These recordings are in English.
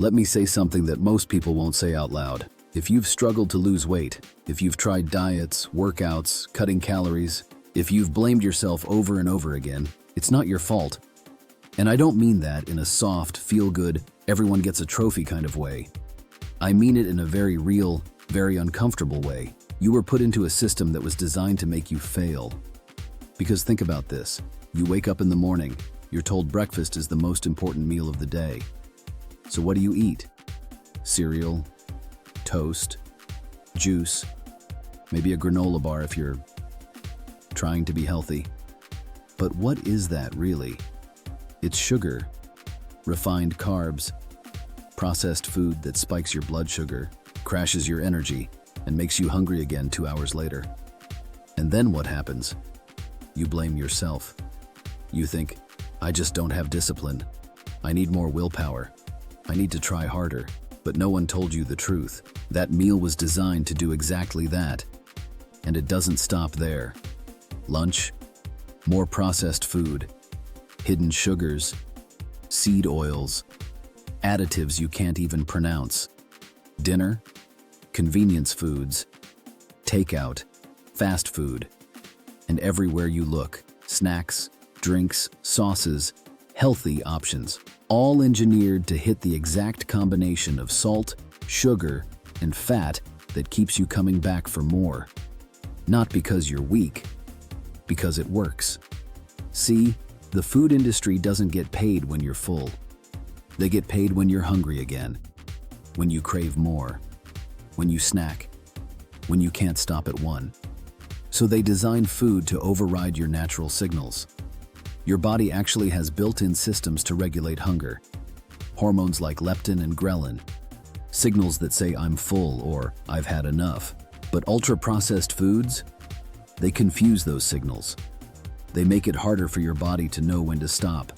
Let me say something that most people won't say out loud. If you've struggled to lose weight, if you've tried diets, workouts, cutting calories, if you've blamed yourself over and over again, it's not your fault. And I don't mean that in a soft, feel-good, everyone gets a trophy kind of way. I mean it in a very real, very uncomfortable way. You were put into a system that was designed to make you fail. Because think about this. You wake up in the morning, you're told breakfast is the most important meal of the day. So what do you eat? Cereal, toast, juice, maybe a granola bar if you're trying to be healthy. But what is that really? It's sugar, refined carbs, processed food that spikes your blood sugar, crashes your energy, and makes you hungry again 2 hours later. And then what happens? You blame yourself. You think, I just don't have discipline. I need more willpower. I need to try harder. But no one told you the truth. That meal was designed to do exactly that. And it doesn't stop there. Lunch, more processed food, hidden sugars, seed oils, additives you can't even pronounce. Dinner, convenience foods, takeout, fast food. And everywhere you look, snacks, drinks, sauces, healthy options, all engineered to hit the exact combination of salt, sugar, and fat that keeps you coming back for more. Not because you're weak, because it works. See, the food industry doesn't get paid when you're full. They get paid when you're hungry again, when you crave more, when you snack, when you can't stop at one. So they design food to override your natural signals. Your body actually has built-in systems to regulate hunger. Hormones like leptin and ghrelin. Signals that say I'm full or I've had enough. But ultra-processed foods? They confuse those signals. They make it harder for your body to know when to stop.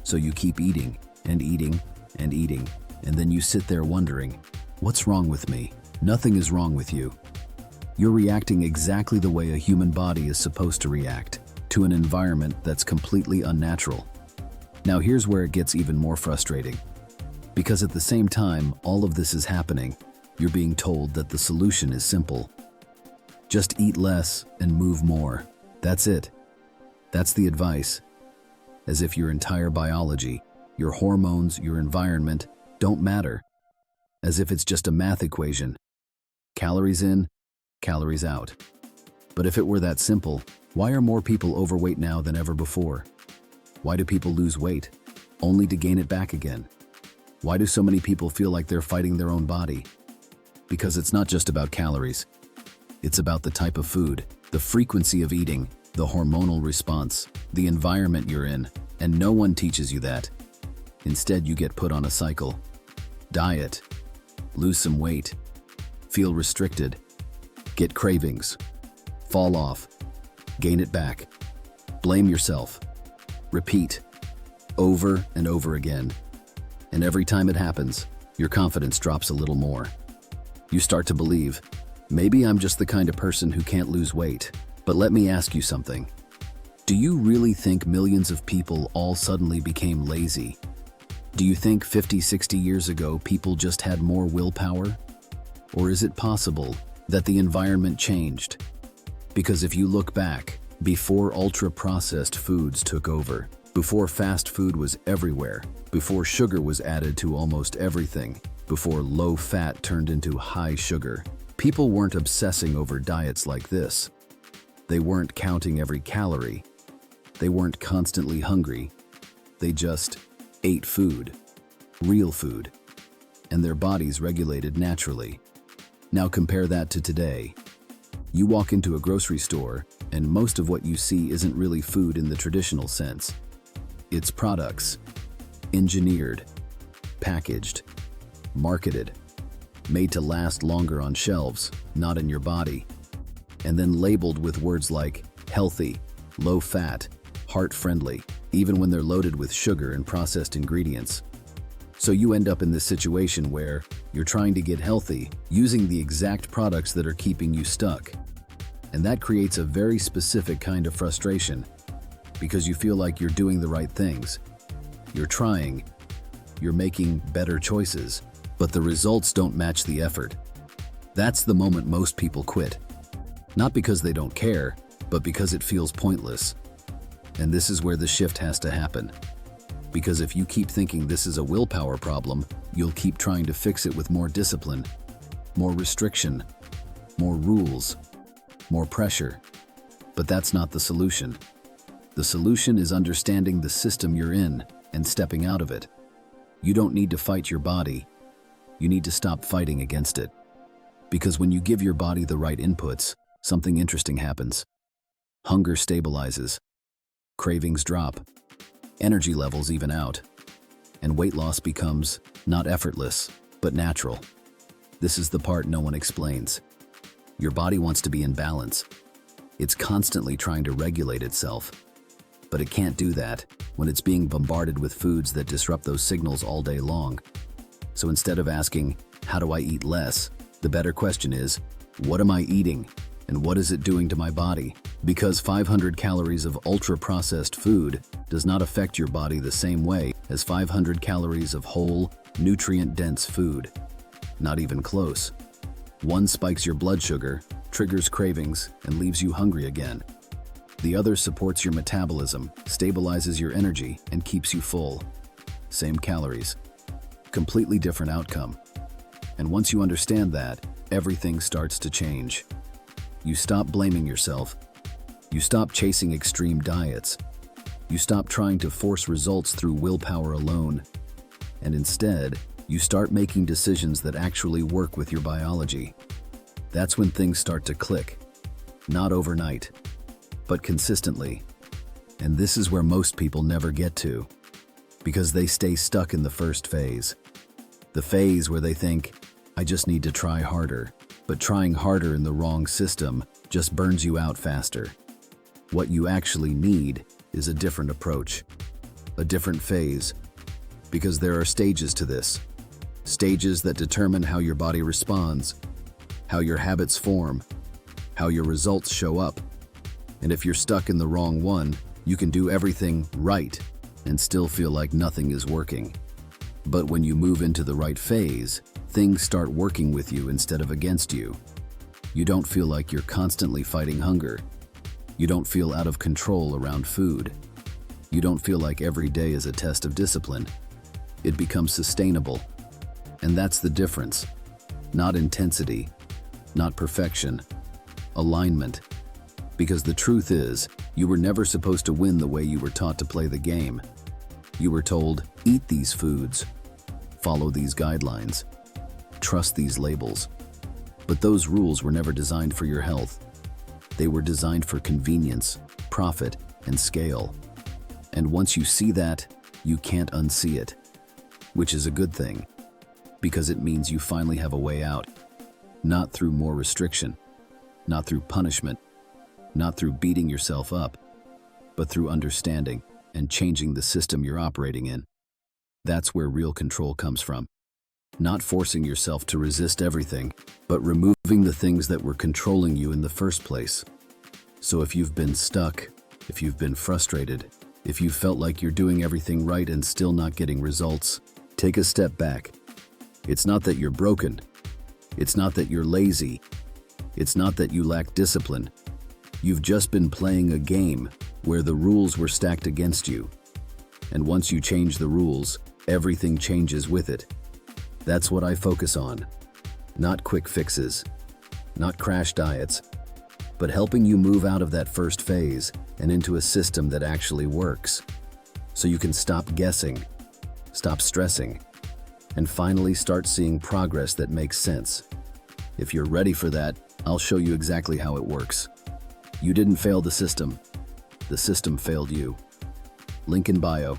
So you keep eating and eating and eating, and then you sit there wondering, what's wrong with me? Nothing is wrong with you. You're reacting exactly the way a human body is supposed to react, to an environment that's completely unnatural. Now here's where it gets even more frustrating. Because at the same time all of this is happening, you're being told that the solution is simple. Just eat less and move more. That's it. That's the advice. As if your entire biology, your hormones, your environment don't matter. As if it's just a math equation. Calories in, calories out. But if it were that simple, why are more people overweight now than ever before? Why do people lose weight, only to gain it back again? Why do so many people feel like they're fighting their own body? Because it's not just about calories. It's about the type of food, the frequency of eating, the hormonal response, the environment you're in, and no one teaches you that. Instead, you get put on a cycle. Diet, lose some weight, feel restricted, get cravings, fall off, gain it back, blame yourself, repeat, over and over again. And every time it happens, your confidence drops a little more. You start to believe, maybe I'm just the kind of person who can't lose weight. But let me ask you something. Do you really think millions of people all suddenly became lazy? Do you think 50, 60 years ago people just had more willpower? Or is it possible that the environment changed? Because if you look back, before ultra-processed foods took over, before fast food was everywhere, before sugar was added to almost everything, before low fat turned into high sugar, people weren't obsessing over diets like this. They weren't counting every calorie. They weren't constantly hungry. They just ate food, real food, and their bodies regulated naturally. Now compare that to today. You walk into a grocery store, and most of what you see isn't really food in the traditional sense. It's products, engineered, packaged, marketed, made to last longer on shelves, not in your body, and then labeled with words like healthy, low fat, heart-friendly, even when they're loaded with sugar and processed ingredients. So you end up in this situation where you're trying to get healthy using the exact products that are keeping you stuck. And that creates a very specific kind of frustration because you feel like you're doing the right things. You're trying, you're making better choices, but the results don't match the effort. That's the moment most people quit. Not because they don't care, but because it feels pointless. And this is where the shift has to happen. Because if you keep thinking this is a willpower problem, you'll keep trying to fix it with more discipline, more restriction, more rules, more pressure. But that's not the solution. The solution is understanding the system you're in and stepping out of it. You don't need to fight your body. You need to stop fighting against it. Because when you give your body the right inputs, something interesting happens. Hunger stabilizes, cravings drop, energy levels even out, and weight loss becomes not effortless, but natural. This is the part no one explains. Your body wants to be in balance. It's constantly trying to regulate itself, but it can't do that when it's being bombarded with foods that disrupt those signals all day long. So instead of asking, how do I eat less? The better question is, what am I eating? And what is it doing to my body? Because 500 calories of ultra-processed food does not affect your body the same way as 500 calories of whole, nutrient-dense food. Not even close. One spikes your blood sugar, triggers cravings, and leaves you hungry again. The other supports your metabolism, stabilizes your energy, and keeps you full. Same calories. Completely different outcome. And once you understand that, everything starts to change. You stop blaming yourself. You stop chasing extreme diets. You stop trying to force results through willpower alone. And instead, you start making decisions that actually work with your biology. That's when things start to click. Not overnight, but consistently. And this is where most people never get to, because they stay stuck in the first phase. The phase where they think, I just need to try harder. But trying harder in the wrong system just burns you out faster. What you actually need is a different approach, a different phase, because there are stages to this. Stages that determine how your body responds, how your habits form, how your results show up. And if you're stuck in the wrong one, you can do everything right and still feel like nothing is working. But when you move into the right phase, things start working with you instead of against you. You don't feel like you're constantly fighting hunger. You don't feel out of control around food. You don't feel like every day is a test of discipline. It becomes sustainable. And that's the difference. Not intensity, not perfection, alignment. Because the truth is, you were never supposed to win the way you were taught to play the game. You were told, eat these foods, follow these guidelines, trust these labels. But those rules were never designed for your health. They were designed for convenience, profit, and scale. And once you see that, you can't unsee it, which is a good thing, because it means you finally have a way out. Not through more restriction, not through punishment, not through beating yourself up, but through understanding and changing the system you're operating in. That's where real control comes from. Not forcing yourself to resist everything, but removing the things that were controlling you in the first place. So if you've been stuck, if you've been frustrated, if you felt like you're doing everything right and still not getting results, take a step back. It's not that you're broken. It's not that you're lazy. It's not that you lack discipline. You've just been playing a game where the rules were stacked against you. And once you change the rules, everything changes with it. That's what I focus on. Not quick fixes, not crash diets, but helping you move out of that first phase and into a system that actually works. So you can stop guessing, stop stressing, and finally start seeing progress that makes sense. If you're ready for that, I'll show you exactly how it works. You didn't fail the system failed you. Link in bio.